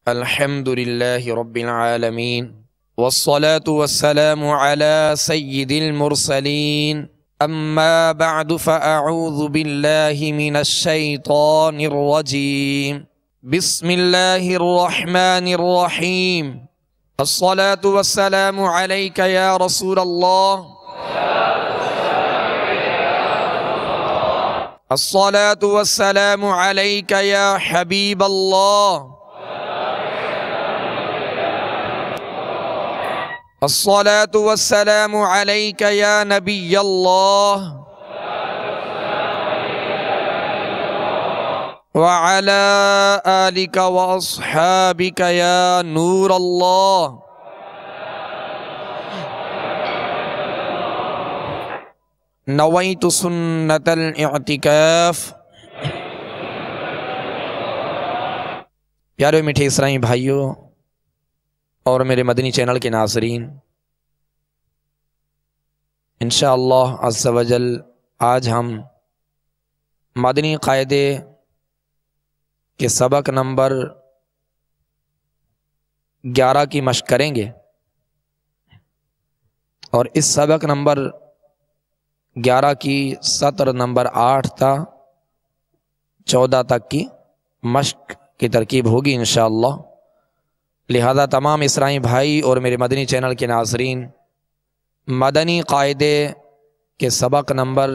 الحمد لله رب العالمين والصلاة والسلام على سيد المرسلين أما بعد فأعوذ بالله من الشيطان الرجيم بسم الله الرحمن الرحيم الصلاة والسلام عليك يا رسول الله الصلاة والسلام عليك يا حبيب الله الصلاة والسلام عليك يا نبي الله وعلى آلك وأصحابك يا نور الله نويت سنة الاعتکاف۔ پیارے میٹھے اسرائیلی بھائیوں اور میرے مدنی چینل کے ناظرین، انشاءاللہ عز و جل آج ہم مدنی قاعدے کے سبق نمبر 11 کی مشق کریں گے، اور اس سبق نمبر 11 کی سطر نمبر 8 تا 14 تک کی مشق کی ترکیب ہوگی انشاءاللہ۔ لہذا تمام اسرائیلی بھائی اور میرے مدنی چینل کے ناظرین مدنی قاعدے کے سبق نمبر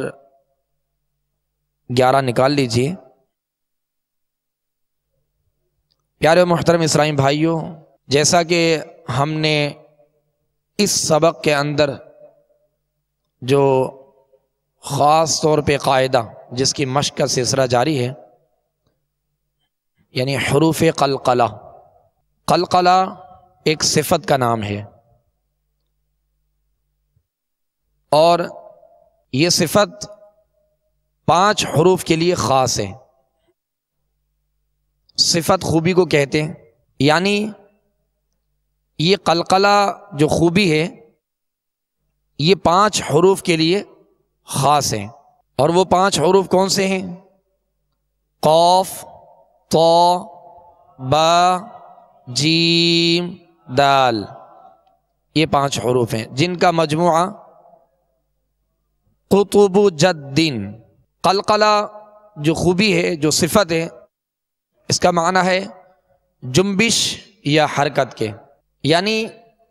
11 نکال لیجئے۔ پیارے محترم اسرائیلی بھائیوں، جیسا کہ ہم نے اس سبق کے اندر جو خاص طور پہ قاعدہ جس کی مشق کا سلسلہ جاری ہے، یعنی حروف قلقلہ۔ قلقلہ ایک صفت کا نام ہے، اور یہ صفت 5 حروف کے لیے خاص ہے۔ صفت خوبی کو کہتے ہیں، یعنی یہ قلقلہ جو خوبی ہے یہ 5 حروف کے لیے خاص ہیں، اور وہ 5 حروف کون سے ہیں؟ قاف، طا، با، جیم، دال، یہ 5 حروف ہیں جن کا مجموعہ قطب جد۔ قلقلہ جو خوبی ہے، جو صفت ہے، اس کا معنی ہے جنبش یا حرکت کے، یعنی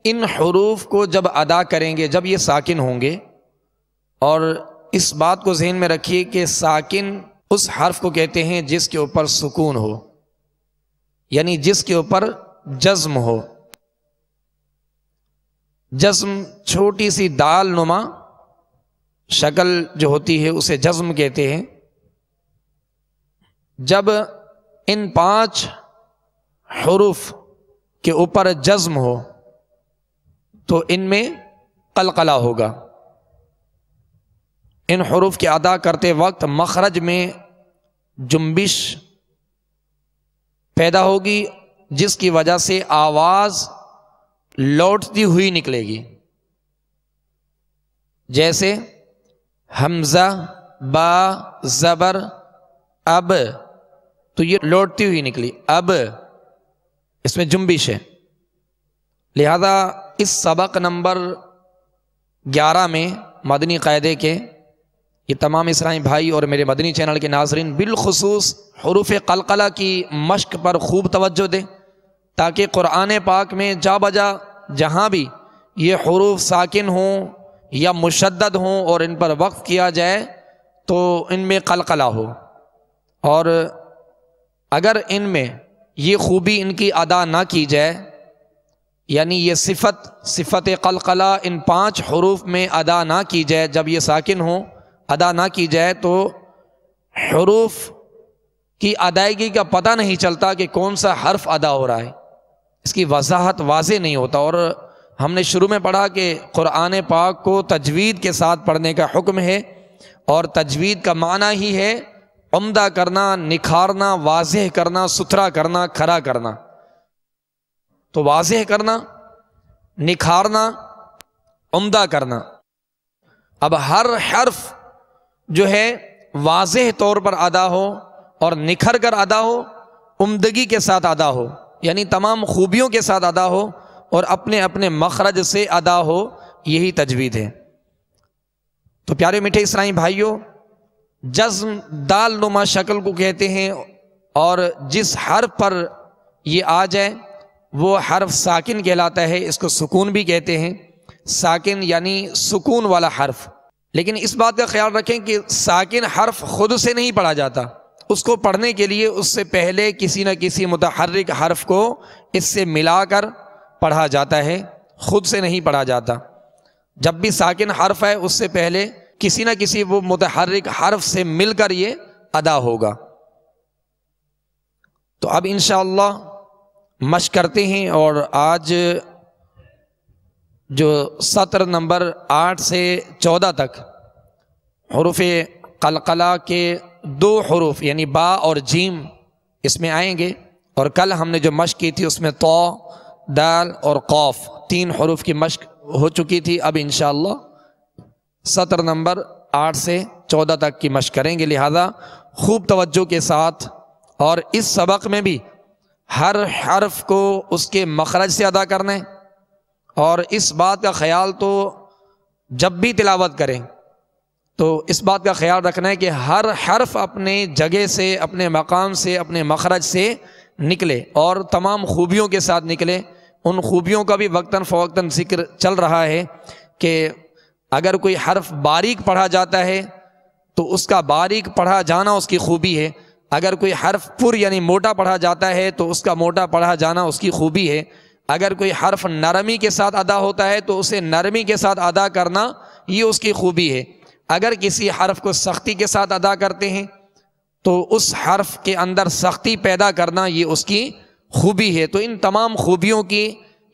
ان حروف کو جب ادا کریں گے، جب یہ ساکن ہوں گے، اور اس بات کو ذہن میں رکھیے کہ ساکن اس حرف کو کہتے ہیں جس کے اوپر سکون ہو، یعنی جس کے اوپر جزم ہو۔ جزم چھوٹی سی دال نما شکل جو ہوتی ہے اسے جزم کہتے ہیں۔ جب ان 5 حروف کے اوپر جزم ہو تو ان میں قلقلہ ہوگا۔ ان حروف کے ادا کرتے وقت مخرج میں جنبش پیدا ہوگی، جس کی وجہ سے آواز لوٹتی ہوئی نکلے گی، جیسے حمزہ، با، زبر، اب، تو یہ لوٹتی ہوئی نکلی، اب، اس میں جنبش ہے۔ لہذا اس سبق نمبر 11 میں مدنی قاعدے کے یہ تمام اسرائیلی بھائی اور میرے مدنی چینل کے ناظرین بالخصوص حروف قلقلہ کی مشق پر خوب توجہ دیں، تاکہ قرآن پاک میں جا بجا جہاں بھی یہ حروف ساکن ہوں یا مشدد ہوں اور ان پر وقف کیا جائے تو ان میں قلقلہ ہو، اور اگر ان میں یہ خوبی ان کی ادا نہ کی جائے، یعنی یہ صفت قلقلہ ان 5 حروف میں ادا نہ کی جائے، جب یہ ساکن ہوں ادا نہ کی جائے تو حروف کی ادائیگی کا پتہ نہیں چلتا کہ کون سا حرف ادا ہو رہا ہے، اس کی وضاحت واضح نہیں ہوتا۔ اور ہم نے شروع میں پڑھا کہ قرآن پاک کو تجوید کے ساتھ پڑھنے کا حکم ہے، اور تجوید کا معنی ہی ہے عمدہ کرنا، نکھارنا، واضح کرنا، ستھرا کرنا، کھڑا کرنا۔ تو واضح کرنا، نکھارنا، عمدہ کرنا۔ اب ہر حرف جو ہے واضح طور پر ادا ہو اور نکھر کر ادا ہو، عمدگی کے ساتھ ادا ہو، یعنی تمام خوبیوں کے ساتھ ادا ہو اور اپنے اپنے مخرج سے ادا ہو، یہی تجوید ہے۔ تو پیارے میٹھے اسلامی بھائیوں، جزم دال نما شکل کو کہتے ہیں، اور جس حرف پر یہ آ جائے وہ حرف ساکن کہلاتا ہے، اس کو سکون بھی کہتے ہیں، ساکن یعنی سکون والا حرف۔ لیکن اس بات کا خیال رکھیں کہ ساکن حرف خود سے نہیں پڑھا جاتا، اس کو پڑھنے کے لیے اس سے پہلے کسی نہ کسی متحرک حرف کو اس سے ملا کر پڑھا جاتا ہے، خود سے نہیں پڑھا جاتا۔ جب بھی ساکن حرف ہے اس سے پہلے کسی نہ کسی وہ متحرک حرف سے مل کر یہ ادا ہوگا۔ تو اب انشاءاللہ مشق کرتے ہیں، اور آج جو سطر نمبر 8 سے 14 تک حروف قلقلہ کے 2 حروف یعنی با اور جیم اس میں آئیں گے، اور کل ہم نے جو مشق کی تھی اس میں طا، دال اور قاف 3 حروف کی مشق ہو چکی تھی۔ اب انشاءاللہ سطر نمبر 8 سے 14 تک کی مشق کریں گے، لہذا خوب توجہ کے ساتھ، اور اس سبق میں بھی ہر حرف کو اس کے مخرج سے ادا کرنا ہے، اور اس بات کا خیال تو جب بھی تلاوت کریں تو اس بات کا خیال رکھنا ہے کہ ہر حرف اپنے جگہ سے، اپنے مقام سے، اپنے مخرج سے نکلے اور تمام خوبیوں کے ساتھ نکلے۔ ان خوبیوں کا بھی وقتاً فوقتاً ذکر چل رہا ہے کہ اگر کوئی حرف باریک پڑھا جاتا ہے تو اس کا باریک پڑھا جانا اس کی خوبی ہے، اگر کوئی حرف پر یعنی موٹا پڑھا جاتا ہے تو اس کا موٹا پڑھا جانا اس کی خوبی ہے، اگر کوئی حرف نرمی کے ساتھ ادا ہوتا ہے تو اسے نرمی کے ساتھ ادا کرنا یہ اس کی خوبی ہے، اگر کسی حرف کو سختی کے ساتھ ادا کرتے ہیں تو اس حرف کے اندر سختی پیدا کرنا یہ اس کی خوبی ہے۔ تو ان تمام خوبیوں کی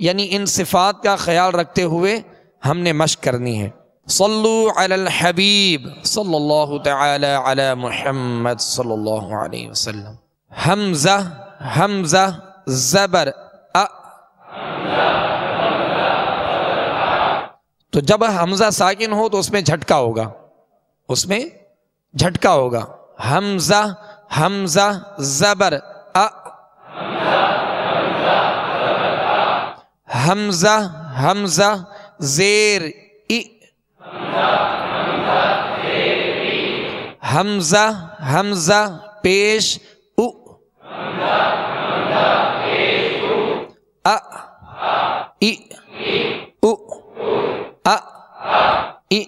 یعنی ان صفات کا خیال رکھتے ہوئے ہم نے مشق کرنی ہے۔ صلو علی الحبیب صلی اللہ تعالی علی محمد صلی اللہ علیہ وسلم۔ حمزہ حمزہ زبر ا، تو جب حمزہ ساکن ہو تو اس میں جھٹکا ہوگا، اس میں جھٹکا ہوگا۔ حمزہ حمزہ زبر ا، حمزہ حمزہ زیر ای، حمزہ حمزہ پیش او، ا ای او، ا ای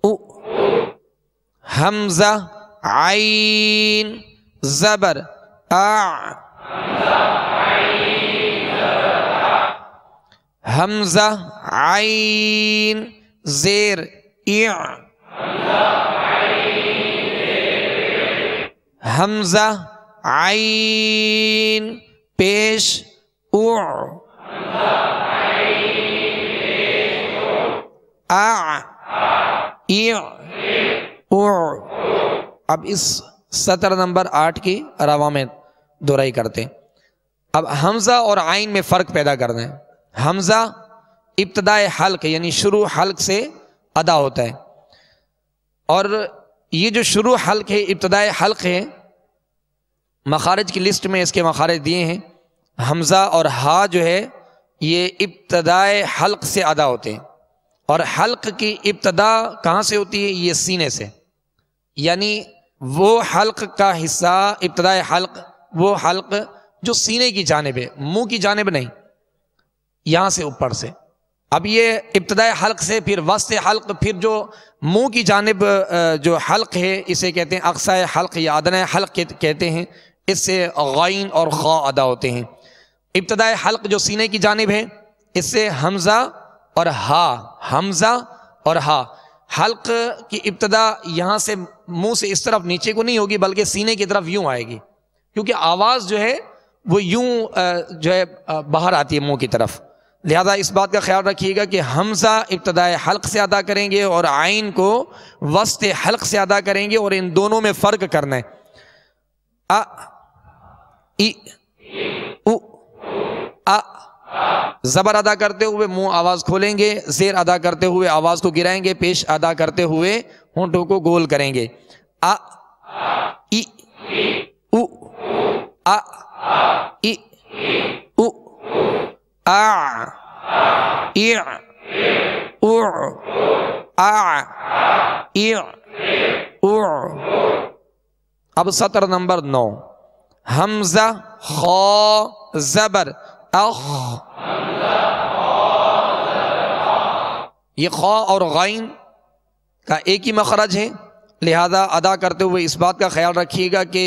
او۔ حمزہ عین زبر آ، حمزہ عین زیر اع، حمزہ عین پیش او، آ ای او۔ اب اس سطر نمبر 8 کی رواں میں دہرائی کرتے ہیں۔ اب حمزہ اور عین میں فرق پیدا کرنا ہے۔ حمزہ ابتدائے حلق یعنی شروع حلق سے ادا ہوتا ہے، اور یہ جو شروع حلق ہے، ابتدائے حلق ہے، مخارج کی لسٹ میں اس کے مخارج دیے ہیں۔ حمزہ اور ہا جو ہے یہ ابتدائے حلق سے ادا ہوتے ہیں، اور حلق کی ابتدا کہاں سے ہوتی ہے؟ یہ سینے سے، یعنی وہ حلق کا حصہ ابتدائے حلق، وہ حلق جو سینے کی جانب ہے، منہ کی جانب نہیں، یہاں سے اوپر سے۔ اب یہ ابتدائے حلق سے پھر وسط حلق، پھر جو منہ کی جانب جو حلق ہے اسے کہتے ہیں اقصائے حلق یا ادنائے حلق کہتے ہیں، اس سے غین اور خا ادا ہوتے ہیں۔ ابتدائے حلق جو سینے کی جانب ہے اس سے حمزہ اور ہا، حمزہ اور ہا۔ حلق کی ابتدا یہاں سے منہ سے اس طرف نیچے کو نہیں ہوگی بلکہ سینے کی طرف یوں آئے گی، کیونکہ آواز جو ہے وہ یوں جو ہے باہر آتی ہے منہ کی طرف، لہذا اس بات کا خیال رکھیے گا کہ حمزہ ابتدائے حلق سے ادا کریں گے اور عین کو وسط حلق سے ادا کریں گے، اور ان دونوں میں فرق کرنا ہے۔ ا ای او، ا زبر ادا کرتے ہوئے منہ آواز کھولیں گے، زیر ادا کرتے ہوئے آواز کو گرائیں گے، پیش ادا کرتے ہوئے ہونٹوں کو گول کریں گے۔ ا ای او، ا ای اب سطر نمبر 9، حمزہ خا زبر اخ، یہ خا اور غین کا ایک ہی مخرج ہے، لہذا ادا کرتے ہوئے اس بات کا خیال رکھیے گا کہ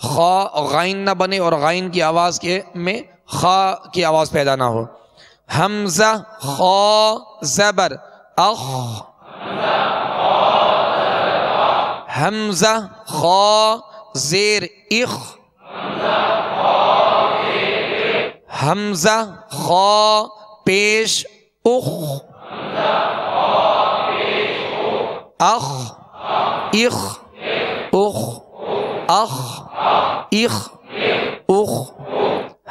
خا غین نہ بنے اور غین کی آواز کے میں خا کی آواز پیدا نہ ہو۔ حمزہ خا زبر اخ، حمزہ خا زیر اخ، حمزہ خا پیش اخ، اخ اخ اخ اخ اخ اخ،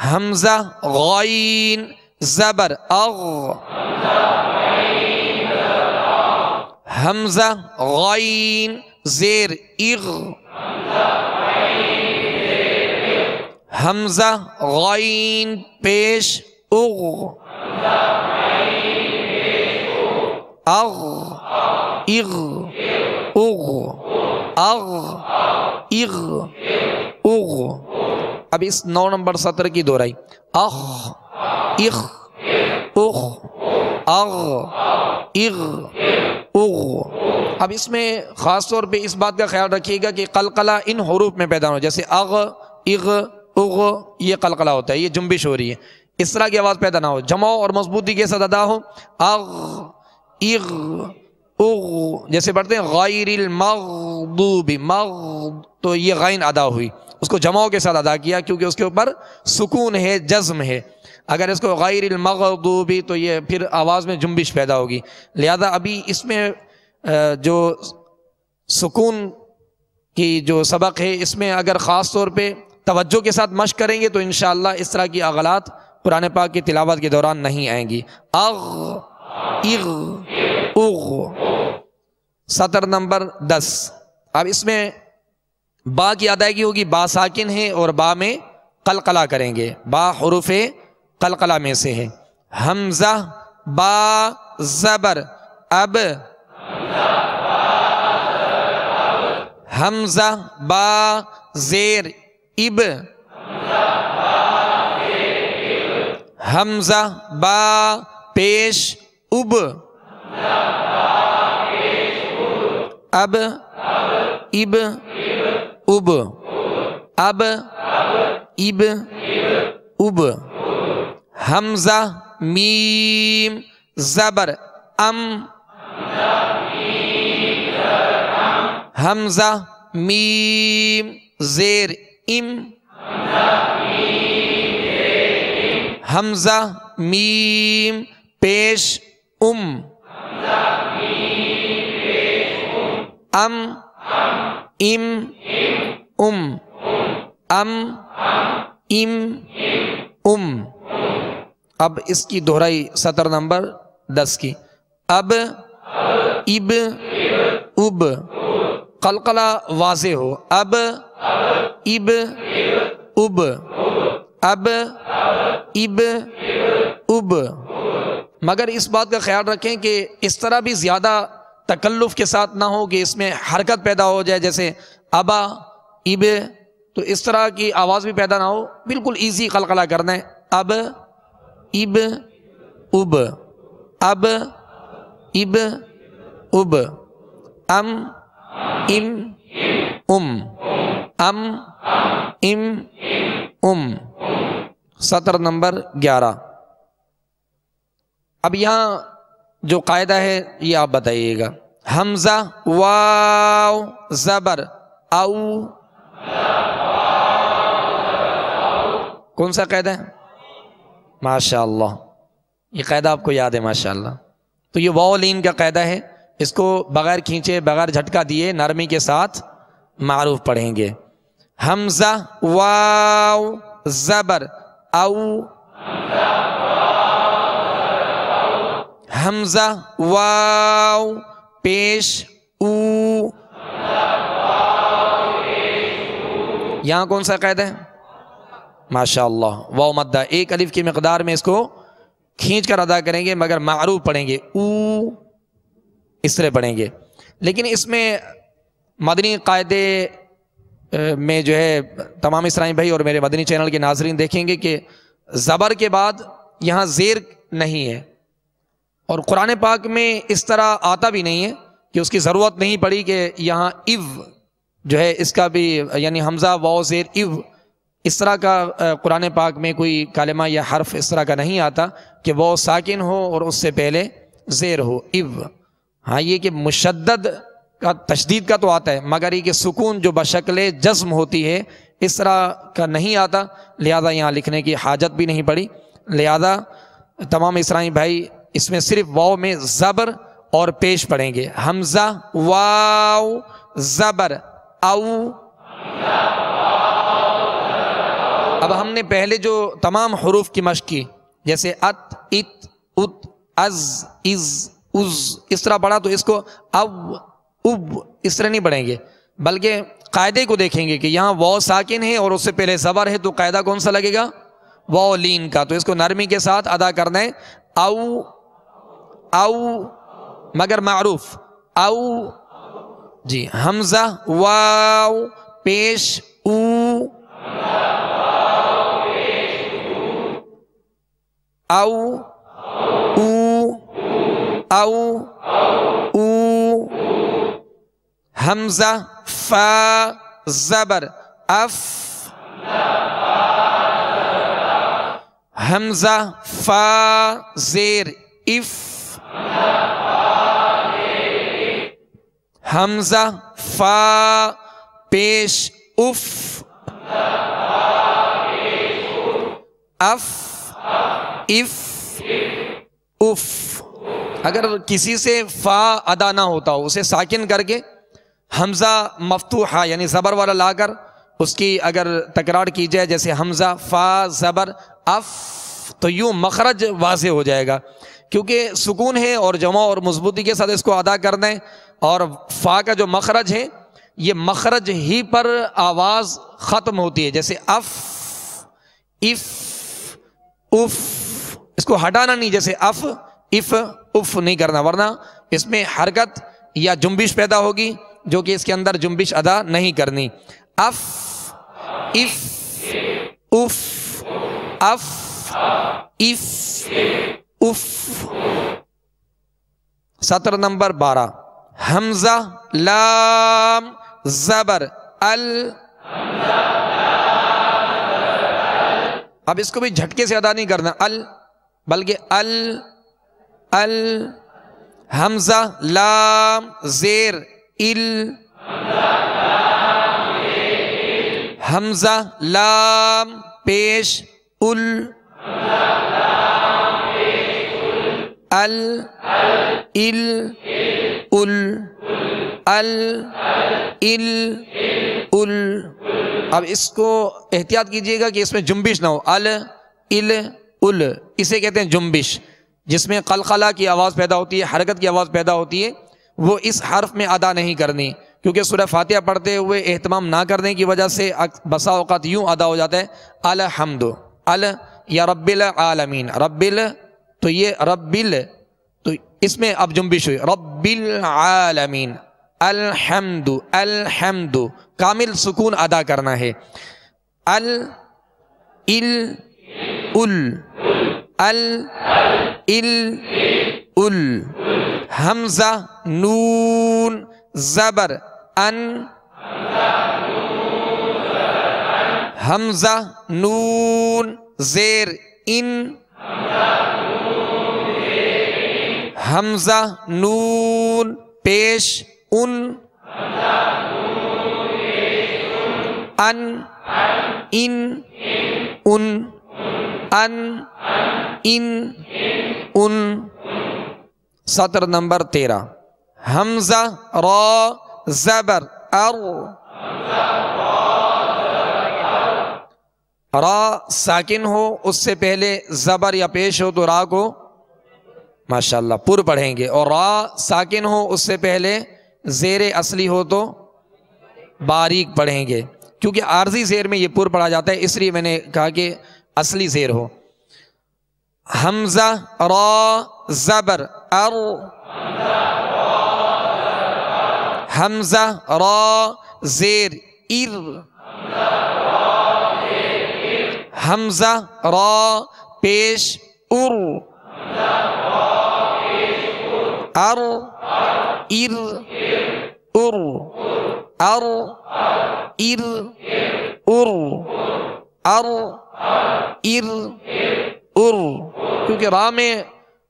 حمزہ غین زبر اغ، حمزہ غین زیر اغ، حمزہ غین پیش اغ، اغ اغ اغ اغ اغ اغ۔ اب اس 9 نمبر سطر کی دہرائی، اخ اخ اخ اغ اغ اغ۔ اب اس میں خاص طور پہ اس بات کا خیال رکھیے گا کہ قلقلہ ان حروف میں پیدا ہو، جیسے اغ اغ اغ، یہ قلقلہ ہوتا ہے، یہ جنبش ہو رہی ہے، اس طرح کی آواز پیدا نہ ہو، جمع اور مضبوطی کے ساتھ ادا ہو، اغ اغ اغ، جیسے پڑھتے ہیں غیر المغضوب مغ، تو یہ غین ادا ہوئی، اس کو جمعوں کے ساتھ ادا کیا کیونکہ اس کے اوپر سکون ہے، جزم ہے۔ اگر اس کو غیر المغضوب تو یہ پھر آواز میں جنبش پیدا ہوگی، لہذا ابھی اس میں جو سکون کی جو سبق ہے اس میں اگر خاص طور پہ توجہ کے ساتھ مشق کریں گے تو انشاءاللہ اس طرح کی اغلاط قرآن پاک کی تلاوت کے دوران نہیں آئیں گی۔ اغ اغ اغ۔ سطر نمبر 10، اب اس میں با کی ادائیگی ہوگی، با ساکن ہے اور با میں قلقلہ کریں گے، با حروف قلقلہ میں سے ہے۔ حمزہ با زبر اب، حمزہ با زیر اب، حمزہ با پیش اب، اب اب اب، اب اب اب۔ حمزہ میم زبر ام، حمزہ میم زیر ام، حمزہ میم پیش ام، ام ام ام، ام ام ام۔ اب اس کی دہرائی سطر نمبر 10 کی، اب اب اب، قلقلہ واضح ہو، اب اب اب، اب اب اب۔ مگر اس بات کا خیال رکھیں کہ اس طرح بھی زیادہ تکلف کے ساتھ نہ ہو کہ اس میں حرکت پیدا ہو جائے، جیسے ابا اب، تو اس طرح کی آواز بھی پیدا نہ ہو، بالکل ایزی قلقلہ کرنا ہے، اب اب اب، اب اب اب، ام ام ام، ام ام ام۔ سطر نمبر 11، اب یہاں جو قاعدہ ہے یہ آپ بتائیے گا، حمزہ واو زبر او، کون سا قاعدہ ہے؟ ماشاءاللہ، یہ قاعدہ آپ کو یاد ہے ماشاءاللہ۔ تو یہ واو لین کا قاعدہ ہے، اس کو بغیر کھینچے بغیر جھٹکا دیے نرمی کے ساتھ معروف پڑھیں گے۔ حمزہ واو زبر او، حمزہ واو پیش او، یہاں کون سا قاعدہ ہے؟ ماشاءاللہ، واو مدہ، ایک الف کی مقدار میں اس کو کھینچ کر ادا کریں گے، مگر معروف پڑھیں گے، او اس طرح پڑھیں گے۔ لیکن اس میں مدنی قاعدے میں جو ہے تمام اسرائیلی بھائی اور میرے مدنی چینل کے ناظرین دیکھیں گے کہ زبر کے بعد یہاں زیر نہیں ہے، اور قرآن پاک میں اس طرح آتا بھی نہیں ہے کہ اس کی ضرورت نہیں پڑی کہ یہاں ایو جو ہے اس کا بھی یعنی حمزہ واو زیر ایو، اس طرح کا قرآن پاک میں کوئی کلمہ یا حرف اس طرح کا نہیں آتا کہ واو ساکن ہو اور اس سے پہلے زیر ہو، ایو۔ ہاں یہ کہ مشدد کا تشدید کا تو آتا ہے، مگر یہ کہ سکون جو بشکل جزم ہوتی ہے اس طرح کا نہیں آتا، لہذا یہاں لکھنے کی حاجت بھی نہیں پڑی۔ لہذا تمام اسرائیلی بھائی اس میں صرف واو میں زبر اور پیش پڑھیں گے، حمزہ واو زبر او۔ اب ہم نے پہلے جو تمام حروف کی مشق کی، جیسے ات ات ات از از از اس طرح پڑھا، تو اس کو او اب اس طرح نہیں پڑھیں گے، بلکہ قاعدے کو دیکھیں گے کہ یہاں واو ساکن ہے اور اس سے پہلے زبر ہے، تو قاعدہ کون سا لگے گا؟ واو لین کا، تو اس کو نرمی کے ساتھ ادا کرنا ہے، او او مگر معروف او جی، حمزہ واو پیش او، او او او، حمزہ فا زبر اف، حمزہ فا زیر اف، حمزہ فا پیش اف، اف اف اف۔ اگر کسی سے فا ادا نہ ہوتا ہو، اسے ساکن کر کے حمزہ مفتوحہ یعنی زبر والا لا کر اس کی اگر تکرار کی جائے، جیسے حمزہ فا زبر اف، تو یوں مخرج واضح ہو جائے گا، کیونکہ سکون ہے اور جمع اور مضبوطی کے ساتھ اس کو ادا کرنا ہے، اور فا کا جو مخرج ہے یہ مخرج ہی پر آواز ختم ہوتی ہے، جیسے اف اف اف، اس کو ہٹانا نہیں، جیسے اف اف اف نہیں کرنا، ورنہ اس میں حرکت یا جنبش پیدا ہوگی جو کہ اس کے اندر جنبش ادا نہیں کرنی۔ If if if if if if. سطر نمبر 12، حمزہ لام زبر ال، اب اس کو بھی جھٹکے سے ادا نہیں کرنا ال، بلکہ ال ال، حمزہ لام زیر ال، حمزہ لام پیش ال، ال ال ال ال ال ال۔ اب اس کو احتیاط کیجئے گا کہ اس میں جنبش نہ ہو، ال ال ال، اسے کہتے ہیں جنبش، جس میں قلقلہ کی آواز پیدا ہوتی ہے، حرکت کی آواز پیدا ہوتی ہے، وہ اس حرف میں ادا نہیں کرنی، کیونکہ سورہ فاتحہ پڑھتے ہوئے اہتمام نہ کرنے کی وجہ سے بسا اوقات یوں ادا ہو جاتا ہے، الحمد ال یا رب العالمین، رب ال تو یہ رب ال، تو اس میں اب جنبش ہوئی، رب العالمین، الحمد الحمد، کامل سکون ادا کرنا ہے، ال ال ال ال ال ال، حمزہ نون زبر ان، حمزہ نون زیر ان، حمزہ نون پیش ان، ان ان ان ان ان ان۔ سطر نمبر 13، حمزہ را زبر ار، را ساکن ہو، اس سے پہلے زبر یا پیش ہو تو را کو ماشاءاللہ پر پڑھیں گے، اور را ساکن ہو اس سے پہلے زیر اصلی ہو تو باریک پڑھیں گے، کیونکہ عارضی زیر میں یہ پر پڑھا جاتا ہے، اس لیے میں نے کہا کہ اصلی زیر ہو۔ حمزہ را زبر ار، حمزہ را زیر ار، حمزہ را پیش ار، ار ار ار، ار ار ار، ار ار ار، کیونکہ را میں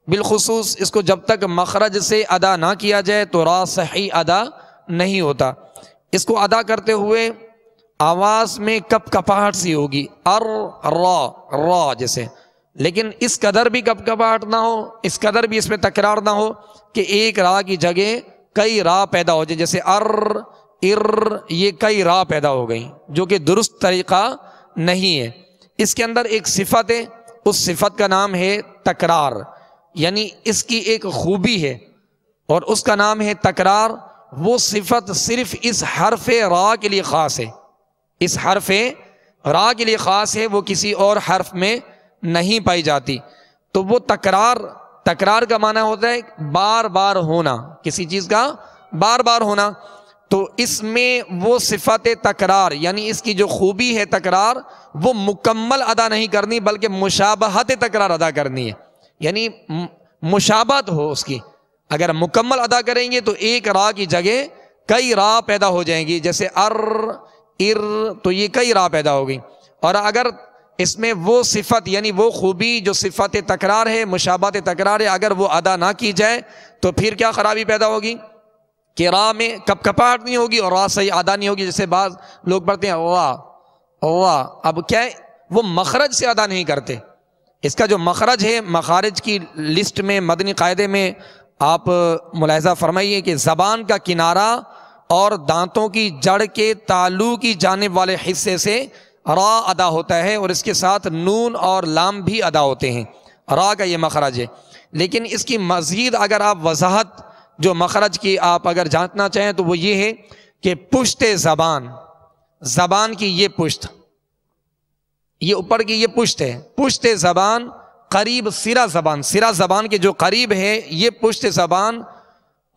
بالخصوص اس کو جب تک مخرج سے ادا نہ کیا جائے تو را صحیح ادا نہیں ہوتا. اس کو ادا کرتے ہوئے آواز میں کپ کپاہٹ سی ہوگی، ار را را جیسے، لیکن اس قدر بھی کپ کپاہٹ نہ ہو، اس قدر بھی اس میں تکرار نہ ہو کہ ایک را کی جگہ کئی را پیدا ہو جائے، جیسے ار ار، یہ کئی را پیدا ہو گئی، جو کہ درست طریقہ نہیں ہے. اس کے اندر ایک صفت ہے، اس صفت کا نام ہے تکرار، یعنی اس کی ایک خوبی ہے اور اس کا نام ہے تکرار. وہ صفت صرف اس حرف را کے لیے خاص ہے، اس حرف را کے لیے خاص ہے، وہ کسی اور حرف میں نہیں پائی جاتی. تو وہ تکرار کا معنی ہوتا ہے بار بار ہونا، کسی چیز کا بار بار ہونا. تو اس میں وہ صفت تکرار، یعنی اس کی جو خوبی ہے تکرار، وہ مکمل ادا نہیں کرنی بلکہ مشابہت تکرار ادا کرنی ہے، یعنی مشابہت ہو اس کی. اگر مکمل ادا کریں گے تو ایک را کی جگہ کئی را پیدا ہو جائیں گی، جیسے ار ار، تو یہ کئی را پیدا ہوگی. اور اگر اس میں وہ صفت یعنی وہ خوبی جو صفت تکرار ہے، مشابہت تکرار ہے، اگر وہ ادا نہ کی جائے تو پھر کیا خرابی پیدا ہوگی کہ را میں کپ کپاہٹ نہیں ہوگی اور را صحیح ادا نہیں ہوگی. جیسے بعض لوگ پڑھتے ہیں واہ واہ، اب کیا ہے وہ مخرج سے ادا نہیں کرتے. اس کا جو مخرج ہے، مخارج کی لسٹ میں مدنی قاعدے میں آپ ملاحظہ فرمائیے کہ زبان کا کنارہ اور دانتوں کی جڑ کے تالو کی جانب والے حصے سے را ادا ہوتا ہے، اور اس کے ساتھ نون اور لام بھی ادا ہوتے ہیں. را کا یہ مخرج ہے. لیکن اس کی مزید اگر آپ وضاحت جو مخرج کی آپ اگر جاننا چاہیں تو وہ یہ ہے کہ پشت زبان کی یہ پشت، یہ اوپر کی یہ پشت ہے، پشت زبان قریب سرا زبان کے جو قریب ہے، یہ پشت زبان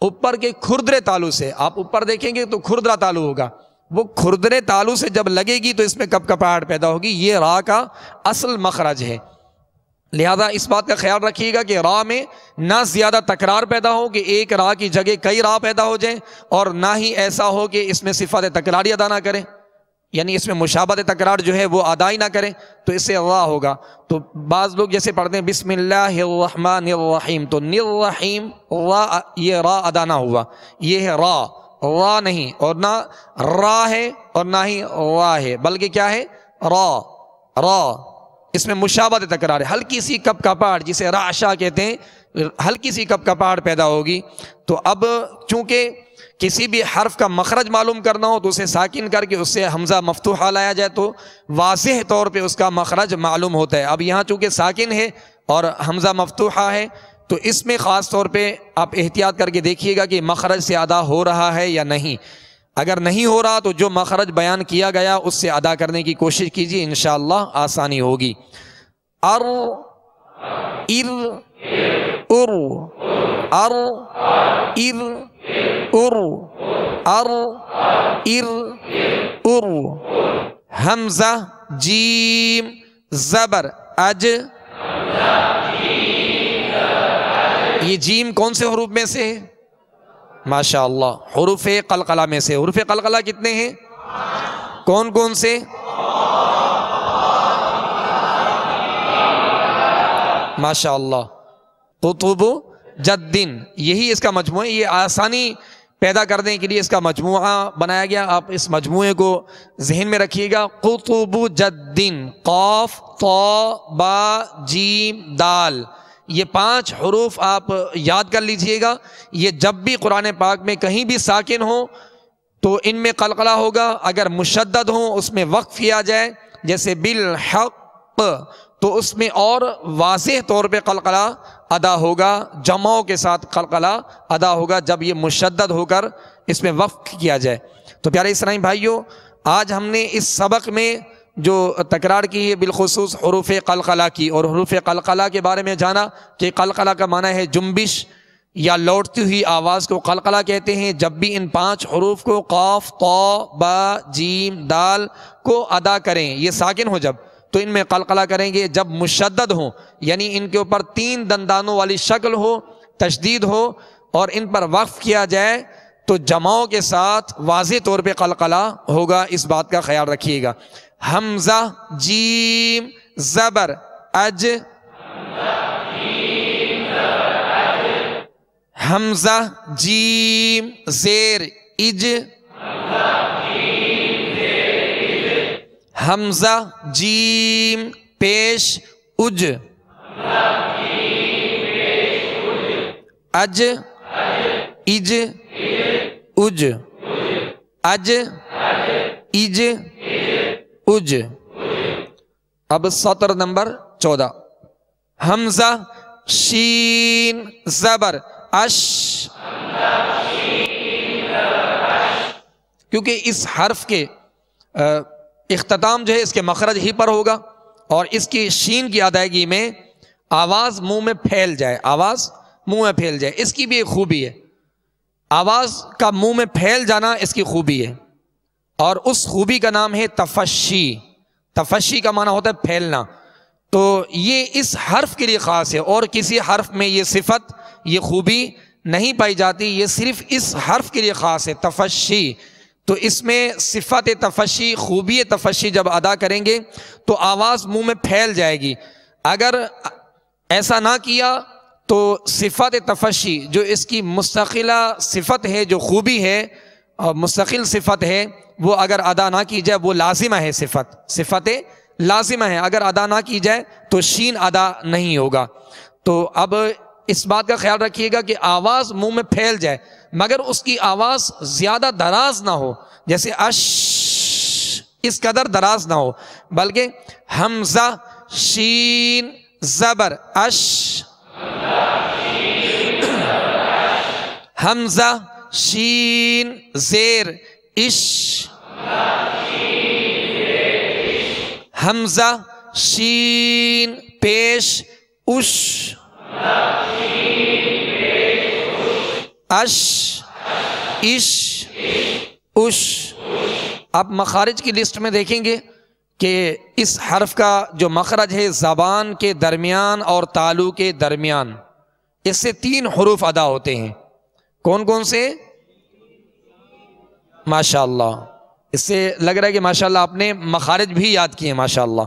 اوپر کے کھردرے تالو سے، آپ اوپر دیکھیں گے تو کھردرا تالو ہوگا، وہ کھردرے تالو سے جب لگے گی تو اس میں کپ کپاہٹ پیدا ہوگی. یہ را کا اصل مخرج ہے. لہذا اس بات کا خیال رکھیے گا کہ را میں نہ زیادہ تکرار پیدا ہو کہ ایک را کی جگہ کئی را پیدا ہو جائیں، اور نہ ہی ایسا ہو کہ اس میں صفت تکراری ادا نہ کریں، یعنی اس میں مشابہت تکرار جو ہے وہ ادا ہی نہ کریں، تو اس سے را ہوگا. تو بعض لوگ جیسے پڑھتے ہیں بسم اللہ الرحمن الرحیم، تو نررحیم را، یہ را ادا نہ ہوا، یہ ہے را نہیں، اور نہ را ہے اور نہ ہی را ہے، بلکہ کیا ہے را. اس میں مشابہت تکرار ہے، ہلکی سی کپ کپاہٹ جسے رعشہ کہتے ہیں، ہلکی سی کپ کپاہٹ پیدا ہوگی. تو اب چونکہ کسی بھی حرف کا مخرج معلوم کرنا ہو تو اسے ساکن کر کے اس سے حمزہ مفتوحہ لایا جائے تو واضح طور پہ اس کا مخرج معلوم ہوتا ہے. اب یہاں چونکہ ساکن ہے اور حمزہ مفتوحہ ہے تو اس میں خاص طور پہ آپ احتیاط کر کے دیکھیے گا کہ مخرج سے ادا ہو رہا ہے یا نہیں. اگر نہیں ہو رہا تو جو مخرج بیان کیا گیا اس سے ادا کرنے کی کوشش کیجیے، انشاءاللہ آسانی ہوگی. ار ار ار ار ار ار ار ار ار، حمزہ جیم زبر اج. یہ جیم کون سے حروف میں سے ہے؟ ماشاء اللہ حروف قلقلہ میں سے. حروف قلقلہ کتنے ہیں؟ کون کون سے؟ ماشاء اللہ قطب جدن، یہی اس کا مجموعہ ہے. یہ آسانی پیدا کرنے کے لیے اس کا مجموعہ بنایا گیا. آپ اس مجموعے کو ذہن میں رکھیے گا. قطب جدن، قاف طا با جیم دال، یہ 5 حروف آپ یاد کر لیجئے گا. یہ جب بھی قرآن پاک میں کہیں بھی ساکن ہو تو ان میں قلقلہ ہوگا. اگر مشدد ہوں اس میں وقف کیا جائے، جیسے بالحق، تو اس میں اور واضح طور پہ قلقلہ ادا ہوگا، جمعوں کے ساتھ قلقلہ ادا ہوگا جب یہ مشدد ہو کر اس میں وقف کیا جائے. تو پیارے اسلامی بھائیوں، آج ہم نے اس سبق میں جو تکرار کی ہے بالخصوص حروف قلقلہ کی، اور حروف قلقلہ کے بارے میں جانا کہ قلقلہ کا معنی ہے جنبش یا لوٹتی ہوئی آواز کو قلقلہ کہتے ہیں۔ جب بھی ان 5 حروف کو قاف، طا، با، جیم، دال کو ادا کریں، یہ ساکن ہو جب تو ان میں قلقلہ کریں گے، جب مشدد ہوں یعنی ان کے اوپر 3 دندانوں والی شکل ہو، تشدید ہو اور ان پر وقف کیا جائے تو جماؤں کے ساتھ واضح طور پہ قلقلہ ہوگا، اس بات کا خیال رکھیے گا۔ حمزہ جیم زبر اج، حمزہ جیم زیر اج، حمزہ جیم پیش اج، اج اج اج، اج اج اج۔ اب سطر نمبر 14، حمزہ شین زبر اش، کیونکہ اس حرف کے اختتام جو ہے اس کے مخرج ہی پر ہوگا، اور اس کی شین کی ادائیگی میں آواز منہ میں پھیل جائے، آواز منہ میں پھیل جائے، اس کی بھی ایک خوبی ہے۔ آواز کا منہ میں پھیل جانا اس کی خوبی ہے، اور اس خوبی کا نام ہے تفشی۔ تفشی کا معنی ہوتا ہے پھیلنا، تو یہ اس حرف کے لیے خاص ہے، اور کسی حرف میں یہ صفت، یہ خوبی نہیں پائی جاتی، یہ صرف اس حرف کے لیے خاص ہے، تفشی۔ تو اس میں صفت تفشی، خوبی تفشی جب ادا کریں گے تو آواز منہ میں پھیل جائے گی۔ اگر ایسا نہ کیا تو صفت تفشی جو اس کی مستقلہ صفت ہے، جو خوبی ہے اور مستقل صفت ہے، وہ اگر ادا نہ کی جائے وہ لازمہ ہے، صفت لازمہ ہے، اگر ادا نہ کی جائے تو شین ادا نہیں ہوگا۔ تو اب اس بات کا خیال رکھیے گا کہ آواز منہ میں پھیل جائے مگر اس کی آواز زیادہ دراز نہ ہو، جیسے اش اس قدر دراز نہ ہو، بلکہ حمزہ شین زبر اش، حمزہ شین زیر اش، حمزہ شین پیش اش، اش اش اش۔ اب مخارج کی لسٹ میں دیکھیں گے کہ اس حرف کا جو مخرج ہے زبان کے درمیان اور تالو کے درمیان، اس سے 3 حروف ادا ہوتے ہیں۔ کون کون سے؟ ماشاءاللہ، اس سے لگ رہا ہے کہ ماشاءاللہ آپ نے مخارج بھی یاد کیے ہیں ماشاءاللہ۔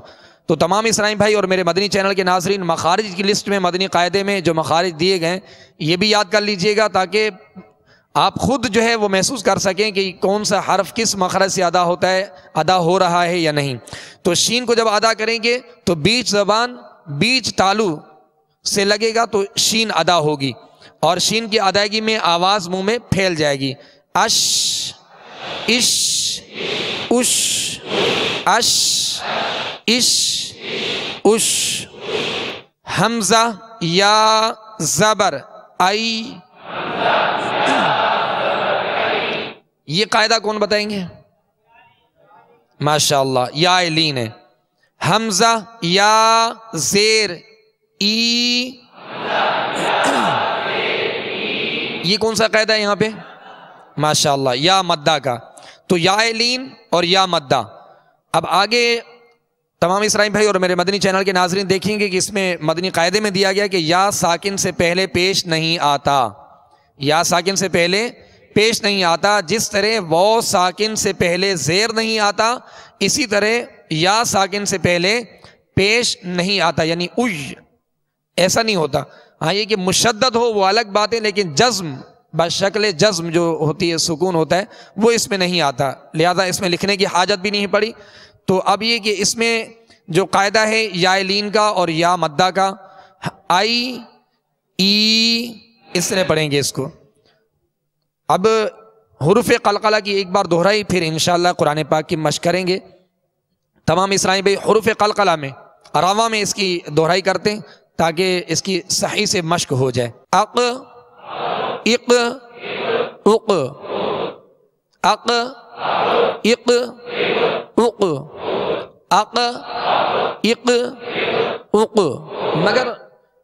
تو تمام اسلامی بھائی اور میرے مدنی چینل کے ناظرین، مخارج کی لسٹ میں مدنی قاعدے میں جو مخارج دیے گئے یہ بھی یاد کر لیجئے گا، تاکہ آپ خود جو ہے وہ محسوس کر سکیں کہ کون سا حرف کس مخرج سے ادا ہوتا ہے، ادا ہو رہا ہے یا نہیں۔ تو شین کو جب ادا کریں گے تو بیچ زبان، بیچ تالو سے لگے گا تو شین ادا ہوگی، اور شین کی ادائیگی میں آواز منہ میں پھیل جائے گی۔ اش اش اش، اش اش اش۔ حمزہ یا زبر آئی، یہ قاعدہ کون بتائیں گے؟ ماشاءاللہ، یا لین ہے۔ حمزہ یا زیر ای، یہ کون سا قاعدہ ہے یہاں پہ؟ ماشاءاللہ، یا مدہ کا، تو یا لین اور یا مدہ۔ اب آگے تمام اسرائیل بھائی اور میرے مدنی چینل کے ناظرین دیکھیں گے کہ اس میں مدنی قاعدے میں دیا گیا کہ یا ساکن سے پہلے پیش نہیں آتا، یا ساکن سے پہلے پیش نہیں آتا۔ جس طرح واو ساکن سے پہلے زیر نہیں آتا، اسی طرح یا ساکن سے پہلے پیش نہیں آتا، یعنی اج ایسا نہیں ہوتا۔ ہاں یہ کہ مشدد ہو وہ الگ بات ہے، لیکن جزم بشکل جزم جو ہوتی ہے، سکون ہوتا ہے، وہ اس میں نہیں آتا، لہذا اس میں لکھنے کی حاجت بھی نہیں پڑی۔ تو اب یہ کہ اس میں جو قاعدہ ہے یا لین کا اور یا مدہ کا، آئی ای اس طرح پڑھیں گے اس کو۔ اب حروف قلقلہ کی ایک بار دہرائی، پھر انشاءاللہ قرآن پاک کی مشق کریں گے۔ تمام اسرائیل بھائی حروف قلقلہ میں اراوا میں اس کی دہرائی کرتے ہیں تاکہ اس کی صحیح سے مشق ہو جائے۔ اق اق اق، اق اق اق، اق، اق، اق، مگر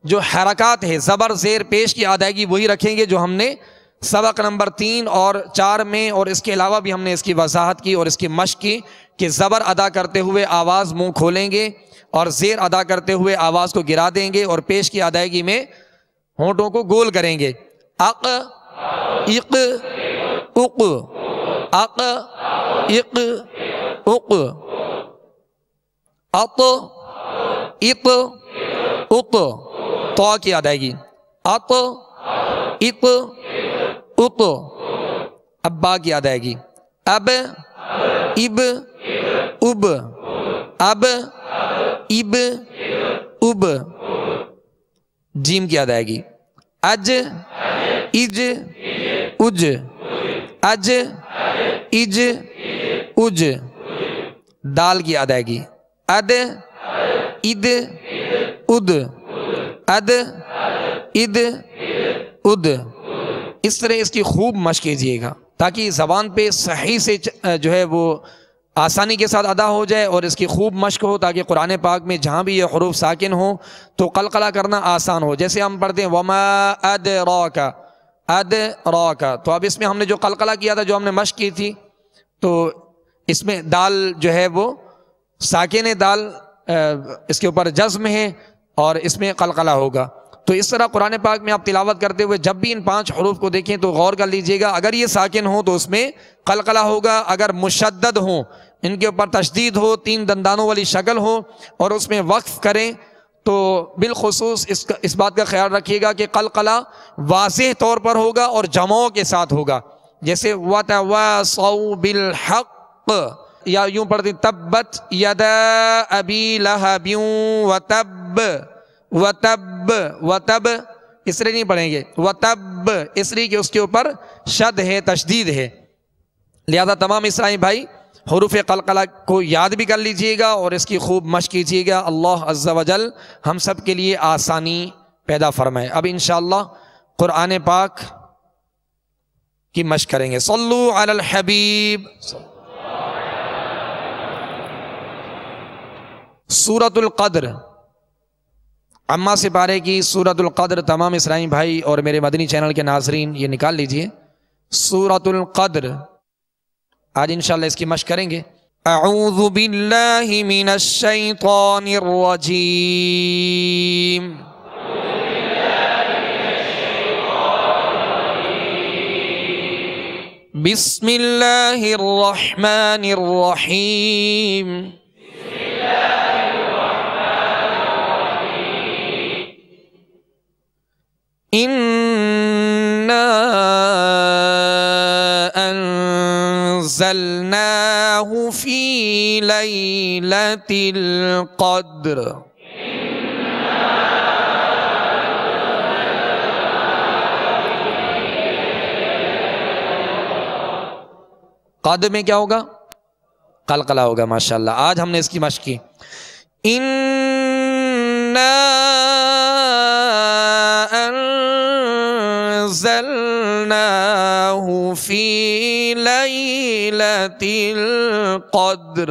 جو حرکات ہے زبر زیر پیش کی ادائیگی وہی رکھیں گے جو ہم نے سبق نمبر 3 اور 4 میں، اور اس کے علاوہ بھی ہم نے اس کی وضاحت کی اور اس کی مشق کی کہ زبر ادا کرتے ہوئے آواز منہ کھولیں گے اور زیر ادا کرتے ہوئے آواز کو گرا دیں گے، اور پیش کی ادائیگی میں ہونٹوں کو گول کریں گے. اق، اق، اق، اق، اق، اق، اط، اط، اط، تو کی ادائیگی اط، اط، اط. اب با کی ادائیگی اب، اب، اب، اب، اب، اب. جیم کی ادائیگی اج، اج، اج، اج، اج، اج. دال کی ادائیگی اد، اد، اد، اد، اد، اد. اس طرح اس کی خوب مشق کیجیے گا تاکہ زبان پہ صحیح سے جو ہے وہ آسانی کے ساتھ ادا ہو جائے، اور اس کی خوب مشق ہو تاکہ قرآن پاک میں جہاں بھی یہ حروف ساکن ہوں تو قلقلہ کرنا آسان ہو. جیسے ہم پڑھتے ہیں وما ادراک، ادراک، تو اب اس میں ہم نے جو قلقلہ کیا تھا، جو ہم نے مشق کی تھی، تو اس میں دال جو ہے وہ ساکن دال، اس کے اوپر جزم ہے اور اس میں قلقلہ ہوگا. تو اس طرح قرآن پاک میں آپ تلاوت کرتے ہوئے جب بھی ان 5 حروف کو دیکھیں تو غور کر لیجئے گا، اگر یہ ساکن ہو تو اس میں قلقلہ ہوگا، اگر مشدد ہوں، ان کے اوپر تشدید ہو، 3 دندانوں والی شکل ہو اور اس میں وقف کریں تو بالخصوص اس بات کا خیال رکھیے گا کہ قلقلہ واضح طور پر ہوگا اور جمعوں کے ساتھ ہوگا. جیسے وَتَوَاصَوْا بِالْحَقِّ، یا یوں پڑھتے تبت یدا ابی لہب وتب، وتب، وتب، اس طرح نہیں پڑھیں گے وتب، اس لیے کہ اس کے اوپر شد ہے، تشدید ہے. لہذا تمام اسرائیلی بھائی حروف قلقلہ کو یاد بھی کر لیجئے گا اور اس کی خوب مشق کیجیے گا. اللہ عز و جل ہم سب کے لیے آسانی پیدا فرمائے. اب انشاءاللہ قرآن پاک کی مشق کریں گے. صلو علی الحبیب. سورۃ القدر، عامہ سپارے کی سورۃ القدر. تمام اسرائیلی بھائی اور میرے مدنی چینل کے ناظرین یہ نکال لیجئے. سورۃ القدر آج انشاءاللہ اس کی مشق کریں گے. اعوذ باللہ من الشیطان الرجیم. بسم اللہ الرحمن الرحیم. اِنَّا أَنزَلْنَاهُ فِي لَيْلَةِ الْقَدْرِ. قد میں کیا ہوگا؟ قلقلہ ہوگا. ماشاءاللہ آج ہم نے اس کی مشق کی. أنزلناه في ليلة القدر.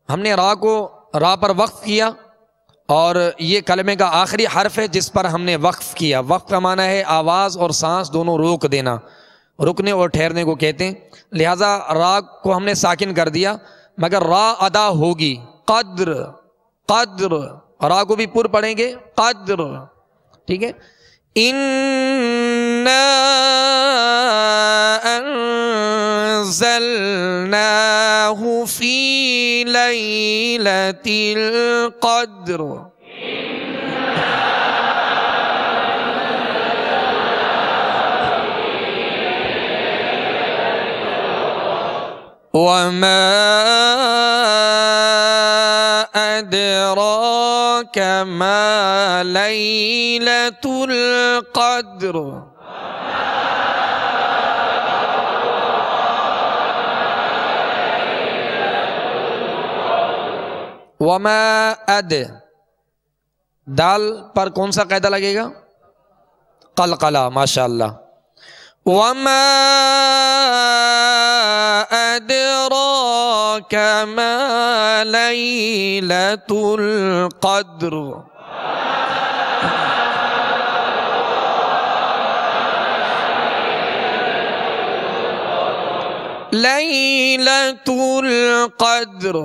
ہم نے را کو را پر وقف کیا اور یہ کلمے کا آخری حرف ہے جس پر ہم نے وقف کیا. وقف کا معنی ہے آواز اور سانس دونوں روک دینا، رکنے اور ٹھہرنے کو کہتے ہیں. لہٰذا را کو ہم نے ساکن کر دیا مگر را ادا ہوگی. قدر، قدر، را کو بھی پر پڑھیں گے قدر. ٹھیک ہے. اِنَّا أَنزَلْنَاهُ فِي لَيْلَةِ الْقَدْرِ. وَمَا أَدْرَاكَ مَا لَيْلَةُ الْقَدْرِ. وَمَا أَد، دال پر کون سا قاعدہ لگے گا؟ قلقلہ، ماشاء اللہ. وما أدراك ما ليلة القدر. ليلة القدر،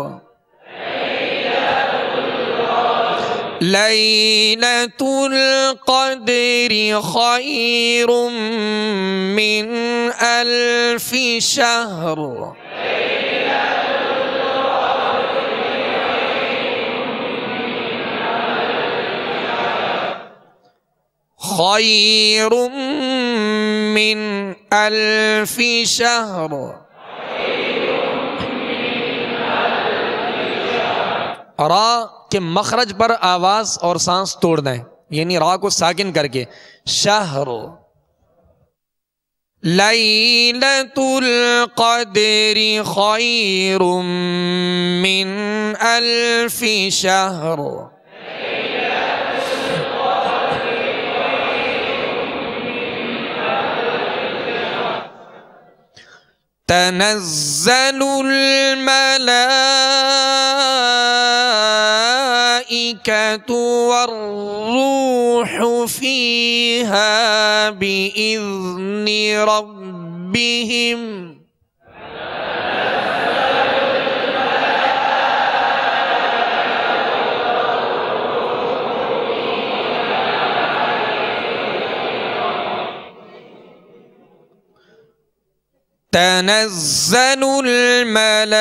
ليلة القدر خير من 1000 شهر. خير من 1000 شهر. را کے مخرج پر آواز اور سانس توڑنا ہے، یعنی را کو ساکن کر کے. شہر. لیلۃ القدر خیر من 1000 شہر. تنزل الملائكة والروح فيها بإذن ربهم. تنزل الملائكة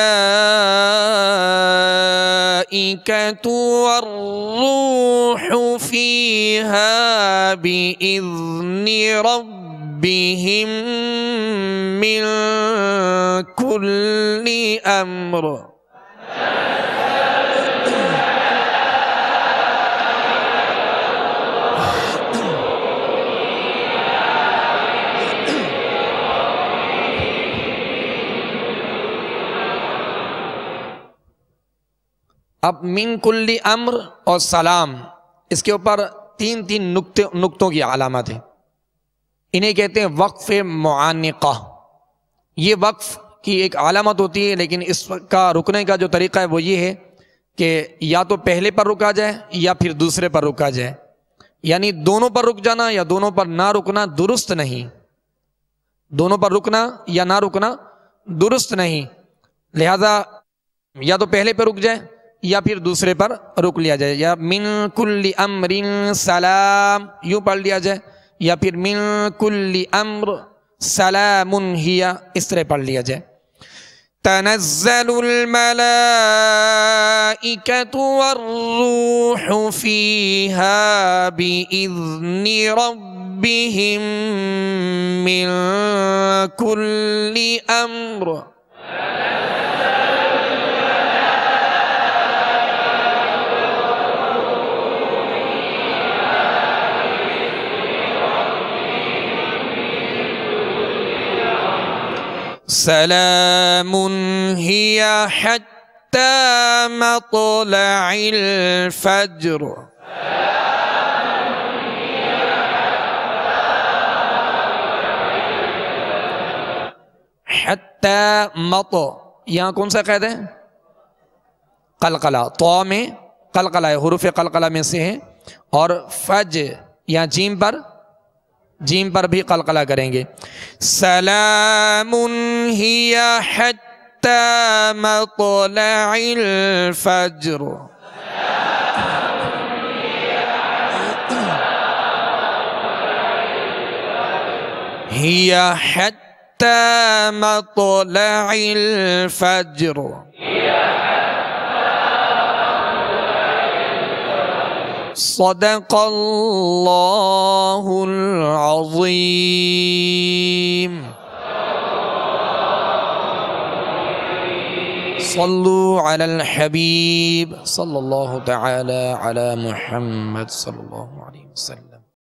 والروح فيها بإذن ربهم من كل أمر. اب من کل امر اور سلام، اس کے اوپر تین نقطوں کی علامت ہے. انہیں کہتے ہیں وقف معانقہ. یہ وقف کی ایک علامت ہوتی ہے، لیکن اس کا رکنے کا جو طریقہ ہے وہ یہ ہے کہ یا تو پہلے پر رکا جائے یا پھر دوسرے پر رکا جائے. یعنی دونوں پر رک جانا یا دونوں پر نہ رکنا درست نہیں. دونوں پر رکنا یا نہ رکنا درست نہیں. لہذا یا تو پہلے پہ رک جائے یا پھر دوسرے پر رک لیا جائے. یا من کل امر سلام یوں پڑھ لیا جائے، یا پھر من کل امر سلام ہی اس طرح پڑھ لیا جائے. تنزل الملائکۃ والروح فیہا بإذن ربہم من کل امر. سلام ہی حتی مطلع الفجر. حتی مط، یہاں کون سا قید ہے؟ قلقلہ. تو میں قلقلہ ہے، حروف قلقلہ میں سے ہے. اور فج یا جیم پر بھی قلقلہ کریں گے. سلام ہی حتی مطلع الفجر. ہی حتی مطلع الفجر. صدق اللہ العظیم. صلوا علی الحبیب صلی اللہ تعالی علی محمد صلی اللہ علیہ وسلم.